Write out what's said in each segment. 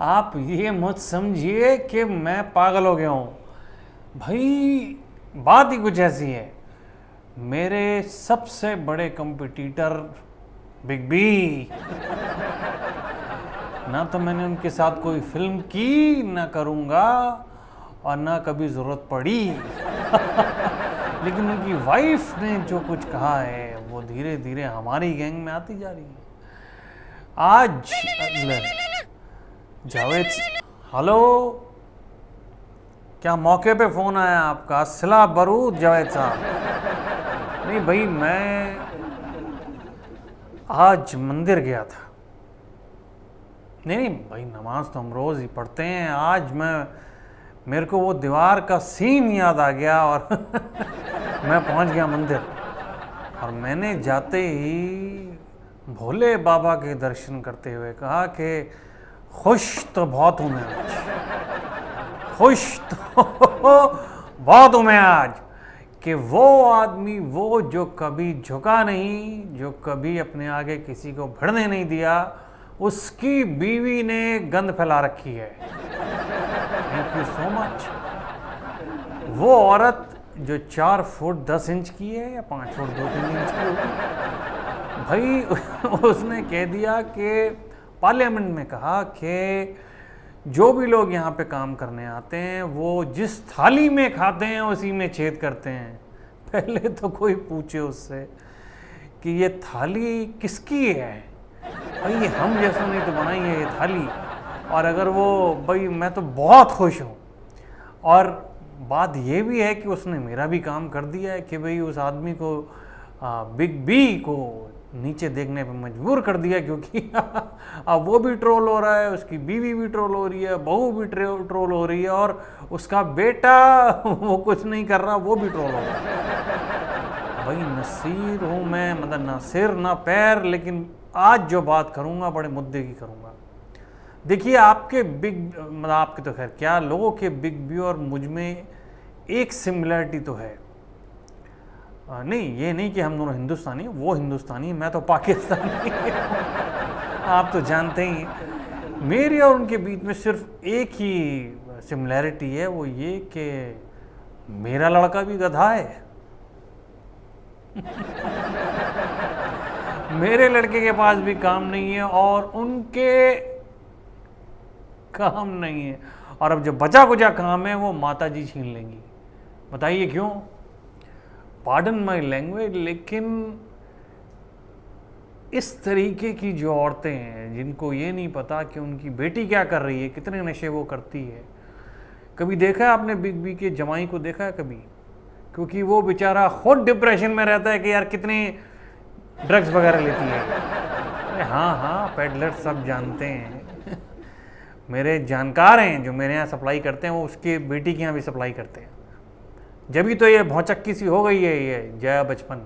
आप ये मत समझिए कि मैं पागल हो गया हूँ भाई, बात ही कुछ ऐसी है। मेरे सबसे बड़े कंपटीटर बिग बी, ना तो मैंने उनके साथ कोई फिल्म की, ना करूँगा, और ना कभी ज़रूरत पड़ी। लेकिन उनकी वाइफ ने जो कुछ कहा है वो धीरे धीरे हमारी गैंग में आती जा रही है। आज जावेद, हेलो, क्या मौके पे फ़ोन आया आपका? अस्सला बरूद जावेद साहब। नहीं भाई, मैं आज मंदिर गया था। नहीं भाई, नमाज तो हम रोज़ ही पढ़ते हैं। आज मेरे को वो दीवार का सीन याद आ गया और मैं पहुंच गया मंदिर। और मैंने जाते ही भोले बाबा के दर्शन करते हुए कहा कि खुश तो बहुत हूँ मैं आज, खुश तो बहुत हूँ मैं आज, कि वो आदमी, वो जो कभी झुका नहीं, जो कभी अपने आगे किसी को भिड़ने नहीं दिया, उसकी बीवी ने गंद फैला रखी है। Thank you so much. वो औरत जो 4 फुट 10 इंच की है या 5 फुट 2-3 इंच की होगी भाई, उसने कह दिया कि पार्लियामेंट में कहा कि जो भी लोग यहाँ पे काम करने आते हैं वो जिस थाली में खाते हैं उसी में छेद करते हैं। पहले तो कोई पूछे उससे कि ये थाली किसकी है भाई, ये हम जैसों ने तो बनाई है ये थाली। और अगर वो भाई, मैं तो बहुत खुश हूँ। और बात ये भी है कि उसने मेरा भी काम कर दिया है कि भाई उस आदमी को, बिग बी को नीचे देखने पे मजबूर कर दिया, क्योंकि अब वो भी ट्रोल हो रहा है, उसकी बीवी भी ट्रोल हो रही है, बहू भी ट्रोल हो रही है, और उसका बेटा वो कुछ नहीं कर रहा, वो भी ट्रोल हो रहा है। भाई नसीर हूँ मैं, मतलब ना सिर ना पैर, लेकिन आज जो बात करूँगा बड़े मुद्दे की करूँगा। देखिए, आपके मतलब आपके तो खैर क्या, लोगों के बिग बी और मुझ में एक सिमिलरिटी तो है। नहीं, ये नहीं कि हम दोनों हिंदुस्तानी, वो हिंदुस्तानी, मैं तो पाकिस्तानी। आप तो जानते ही हैं। मेरे और उनके बीच में सिर्फ एक ही सिमिलरिटी है, वो ये कि मेरा लड़का भी गधा है। मेरे लड़के के पास भी काम नहीं है और उनके काम नहीं है, और अब जो बचा कुचा काम है वो माता जी छीन लेंगी। बताइए क्यों? पार्डन माई लैंग्वेज, लेकिन इस तरीके की जो औरतें हैं जिनको ये नहीं पता कि उनकी बेटी क्या कर रही है, कितने नशे वो करती है। कभी देखा है आपने बिग बी के जमाई को? देखा है कभी? क्योंकि वो बेचारा खुद डिप्रेशन में रहता है कि यार कितने ड्रग्स वगैरह लेती है। अरे हाँ, पेडलर सब जानते हैं। मेरे जानकार हैं जो मेरे यहाँ सप्लाई करते हैं, वो उसके बेटी के यहाँ भी सप्लाई करते हैं। जब ही तो ये भौचक्की सी हो गई है ये जया बच्चा,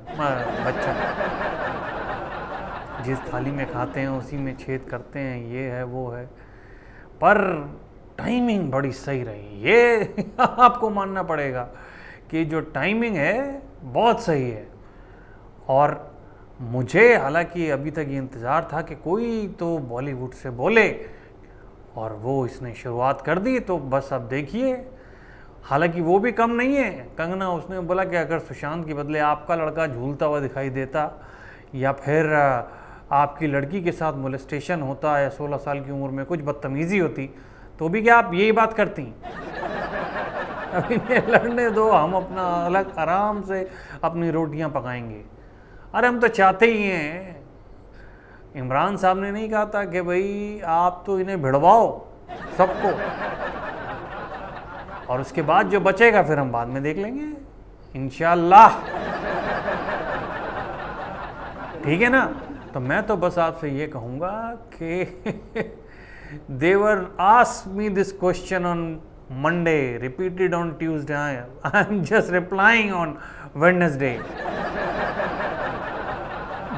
जिस थाली में खाते हैं उसी में छेद करते हैं, ये है वो है। पर टाइमिंग बड़ी सही रही, ये आपको मानना पड़ेगा कि जो टाइमिंग है बहुत सही है। और मुझे हालांकि अभी तक ये इंतज़ार था कि कोई तो बॉलीवुड से बोले, और वो इसने शुरुआत कर दी, तो बस अब देखिए। हालांकि वो भी कम नहीं है। कंगना, उसने बोला कि अगर सुशांत के बदले आपका लड़का झूलता हुआ दिखाई देता, या फिर आपकी लड़की के साथ मोलेस्टेशन होता, या 16 साल की उम्र में कुछ बदतमीज़ी होती, तो भी क्या आप यही बात करती? अब इन्हें लड़ने दो, हम अपना अलग आराम से अपनी रोटियां पकाएंगे। अरे हम तो चाहते ही हैं। इमरान साहब ने नहीं कहा था कि भाई आप तो इन्हें भिड़वाओ सबको, और उसके बाद जो बचेगा फिर हम बाद में देख लेंगे इंशाल्लाह। ठीक है ना? तो मैं तो बस आपसे ये कहूँगा कि they ask me this question on Monday, repeated on Tuesday, I am just replying on Wednesday.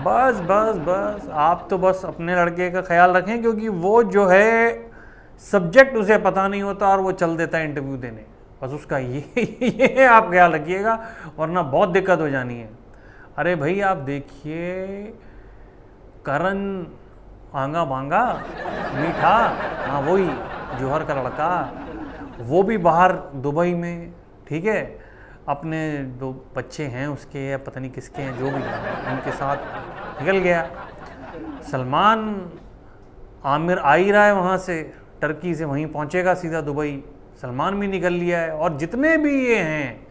बस बस बस आप तो बस अपने लड़के का ख्याल रखें, क्योंकि वो जो है सब्जेक्ट उसे पता नहीं होता और वो चल देता है इंटरव्यू देने। बस उसका ये आप ख्याल रखिएगा, वरना बहुत दिक्कत हो जानी है। अरे भाई आप देखिए, करण आंगा मांगा मीठा, हाँ वही जौहर का लड़का, वो भी बाहर दुबई में, ठीक है, अपने दो बच्चे हैं उसके या पता नहीं किसके हैं, जो भी हैं उनके साथ निकल गया। सलमान आमिर आ ही रहा है वहाँ से, टर्की से, वहीं पहुँचेगा सीधा दुबई। सलमान भी निकल लिया है। और जितने भी ये हैं,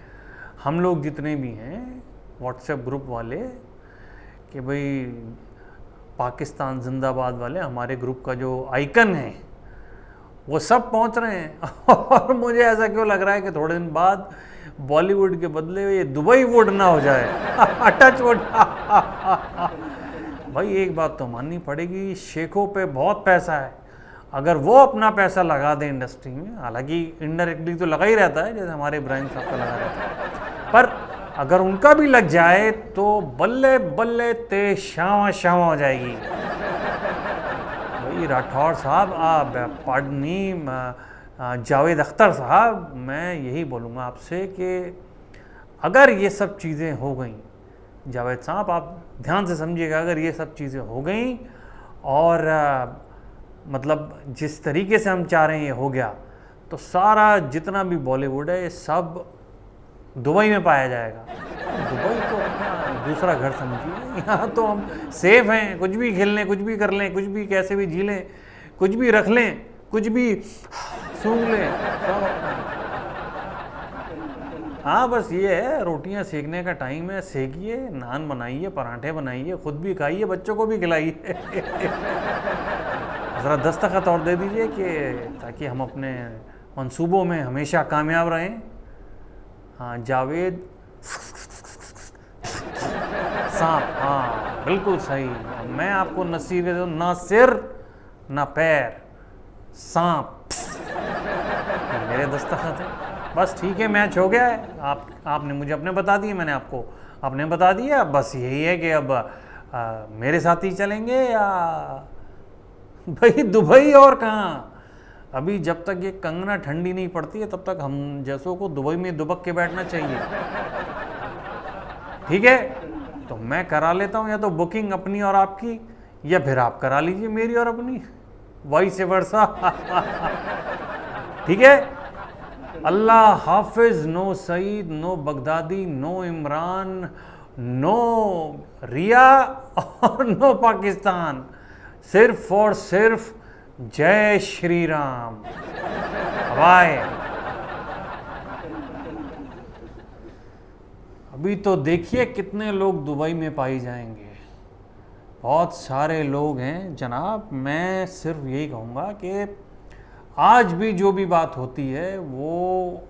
हम लोग जितने भी हैं व्हाट्सएप ग्रुप वाले, कि भाई पाकिस्तान जिंदाबाद वाले, हमारे ग्रुप का जो आइकन है, वो सब पहुंच रहे हैं। और मुझे ऐसा क्यों लग रहा है कि थोड़े दिन बाद बॉलीवुड के बदले ये दुबई वुड ना हो जाए। Touch wood. भाई एक बात तो माननी पड़ेगी, शेखों पे बहुत पैसा है। अगर वो अपना पैसा लगा दें इंडस्ट्री में, हालांकि इनडायरेक्टली तो लगा ही रहता है, जैसे हमारे इब्राहिम साहब का लगा रहता है, पर अगर उनका भी लग जाए तो बल्ले बल्ले ते शामा शामा हो जाएगी। भाई राठौड़ साहब, पार्डनी जावेद अख्तर साहब, मैं यही बोलूँगा आपसे कि अगर ये सब चीज़ें हो गई, जावेद साहब आप ध्यान से समझिएगा, अगर ये सब चीज़ें हो गई और मतलब जिस तरीके से हम चाह रहे हैं ये हो गया, तो सारा जितना भी बॉलीवुड है ये सब दुबई में पाया जाएगा। दुबई तो अपना दूसरा घर समझिए, यहाँ तो हम सेफ हैं, कुछ भी खेल लें, कुछ भी कर लें, कुछ भी कैसे भी जी लें, कुछ भी रख लें, कुछ भी सूंघ लें, सब। हाँ बस ये है, रोटियां सेकने का टाइम है, सेकिए, नान बनाइए, पराठे बनाइए, खुद भी खाइए, बच्चों को भी खिलाइए। ज़रा दस्तखत और दे दीजिए कि ताकि हम अपने मंसूबों में हमेशा कामयाब रहें। हाँ जावेद सांप, हाँ बिल्कुल सही। मैं आपको नसीहत देता हूँ, ना सिर ना पैर, सांप। मेरे दस्तखत है, बस ठीक है, मैच हो गया है। आपने मुझे अपने बता दिए, मैंने आपको अपने बता दिया। बस यही है कि अब मेरे साथ ही चलेंगे या भाई दुबई और कहाँ। अभी जब तक ये कंगना ठंडी नहीं पड़ती है तब तक हम जैसों को दुबई में दुबक के बैठना चाहिए, ठीक है। तो मैं करा लेता हूँ या तो बुकिंग अपनी और आपकी, या फिर आप करा लीजिए मेरी और अपनी, वाइस वर्सा। ठीक है। अल्लाह हाफिज। No Saeed, no Baghdadi, no Imran, no Riya और नो पाकिस्तान। सिर्फ और सिर्फ जय श्री राम। बाय। अभी तो देखिए कितने लोग दुबई में पाई जाएंगे, बहुत सारे लोग हैं जनाब। मैं सिर्फ यही कहूँगा कि आज भी जो भी बात होती है वो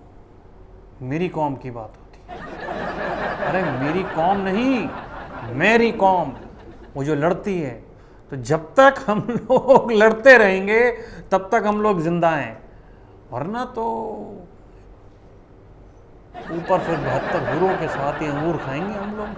मेरी कौम की बात होती है। अरे मेरी कौम नहीं, मेरी कौम, वो जो लड़ती है। तो जब तक हम लोग लड़ते रहेंगे तब तक हम लोग जिंदा हैं, वरना तो ऊपर फिर 72 हुरों के साथ ही अंगूर खाएंगे हम लोग।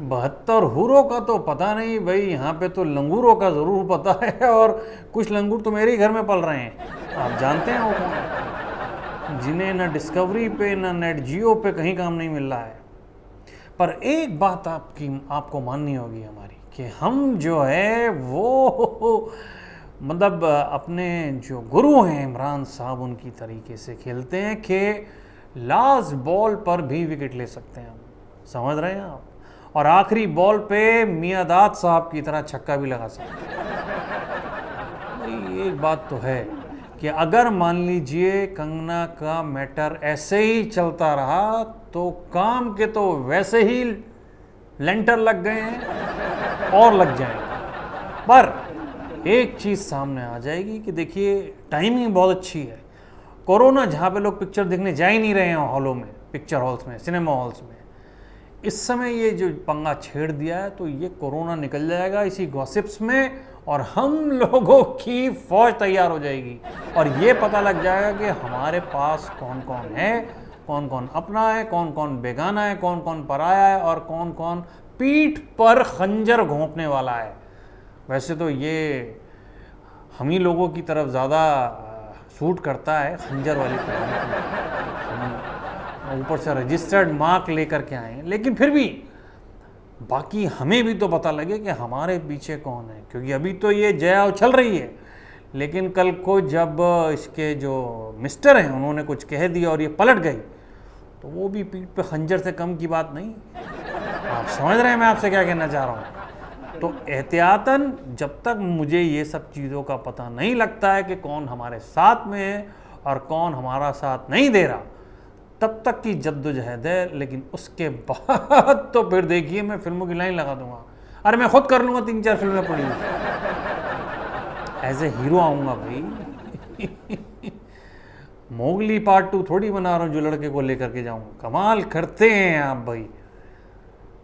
72 हुरों का तो पता नहीं भाई, यहाँ पे तो लंगूरों का ज़रूर पता है, और कुछ लंगूर तो मेरे ही घर में पल रहे हैं। आप जानते हैं वो कौन, जिन्हें ना डिस्कवरी पे ना नेट जियो पे कहीं काम नहीं मिल रहा है। पर एक बात आपको माननी होगी हमारी, कि हम जो है वो मतलब अपने जो गुरु हैं इमरान साहब, उनकी तरीके से खेलते हैं कि लास्ट बॉल पर भी विकेट ले सकते हैं हम, समझ रहे हैं आप, और आखिरी बॉल पे मियादाद साहब की तरह छक्का भी लगा सकते हैं। एक बात तो है कि अगर मान लीजिए कंगना का मैटर ऐसे ही चलता रहा तो काम के तो वैसे ही लेंटर लग गए हैं और लग जाएंगे। पर एक चीज़ सामने आ जाएगी कि देखिए टाइमिंग बहुत अच्छी है। कोरोना जहाँ पे लोग पिक्चर देखने जा ही नहीं रहे हैं हॉलों में, पिक्चर हॉल्स में, सिनेमा हॉल्स में, इस समय ये जो पंगा छेड़ दिया है तो ये कोरोना निकल जाएगा इसी गॉसिप्स में, और हम लोगों की फौज तैयार हो जाएगी, और ये पता लग जाएगा कि हमारे पास कौन कौन है, कौन कौन अपना है, कौन कौन बेगाना है, कौन कौन पराया है, और कौन कौन पीठ पर खंजर घोंपने वाला है। वैसे तो ये हम ही लोगों की तरफ ज़्यादा सूट करता है खंजर वाली कहानी। ऊपर से रजिस्टर्ड मार्क लेकर के आए हैं, लेकिन फिर भी बाकी हमें भी तो पता लगे कि हमारे पीछे कौन है, क्योंकि अभी तो ये जया उछल रही है, लेकिन कल को जब इसके जो मिस्टर हैं उन्होंने कुछ कह दिया और ये पलट गई तो वो भी पीठ पे खंजर से कम की बात नहीं। आप समझ रहे हैं मैं आपसे क्या कहना चाह रहा हूँ। तो एहतियातन जब तक मुझे ये सब चीज़ों का पता नहीं लगता है कि कौन हमारे साथ में है और कौन हमारा साथ नहीं दे रहा, तब तक की जद्दोजहद है। लेकिन उसके बाद तो फिर देखिए मैं फिल्मों की लाइन लगा दूंगा। अरे मैं खुद कर लूँगा 3-4 फिल्में प्रोड्यूस, एज ए हीरो आऊँगा भाई। मोगली पार्ट 2 थोड़ी बना रहा हूँ जो लड़के को लेकर के जाऊँगा। कमाल करते हैं आप भाई।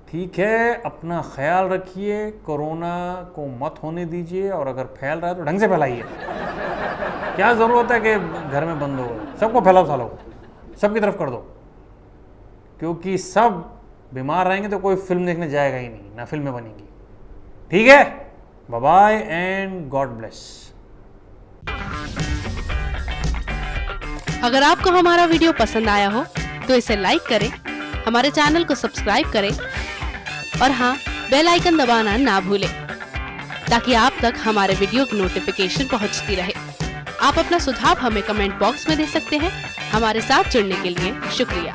ठीक है, अपना ख्याल रखिए, कोरोना को मत होने दीजिए, और अगर फैल रहा है तो ढंग से फैलाइए। क्या ज़रूरत है कि घर में बंद हो, सबको फैलाओ, सालो सबकी तरफ कर दो, क्योंकि सब बीमार रहेंगे तो कोई फिल्म देखने जाएगा ही नहीं, ना फिल्में बनेंगी। ठीक है, bye bye and God bless. अगर आपको हमारा वीडियो पसंद आया हो तो इसे लाइक करें, हमारे चैनल को सब्सक्राइब करें और हाँ, बेल आइकन दबाना ना भूलें ताकि आप तक हमारे वीडियो की नोटिफिकेशन पहुंचती रहे। आप अपना सुझाव हमें कमेंट बॉक्स में दे सकते हैं। हमारे साथ जुड़ने के लिए शुक्रिया।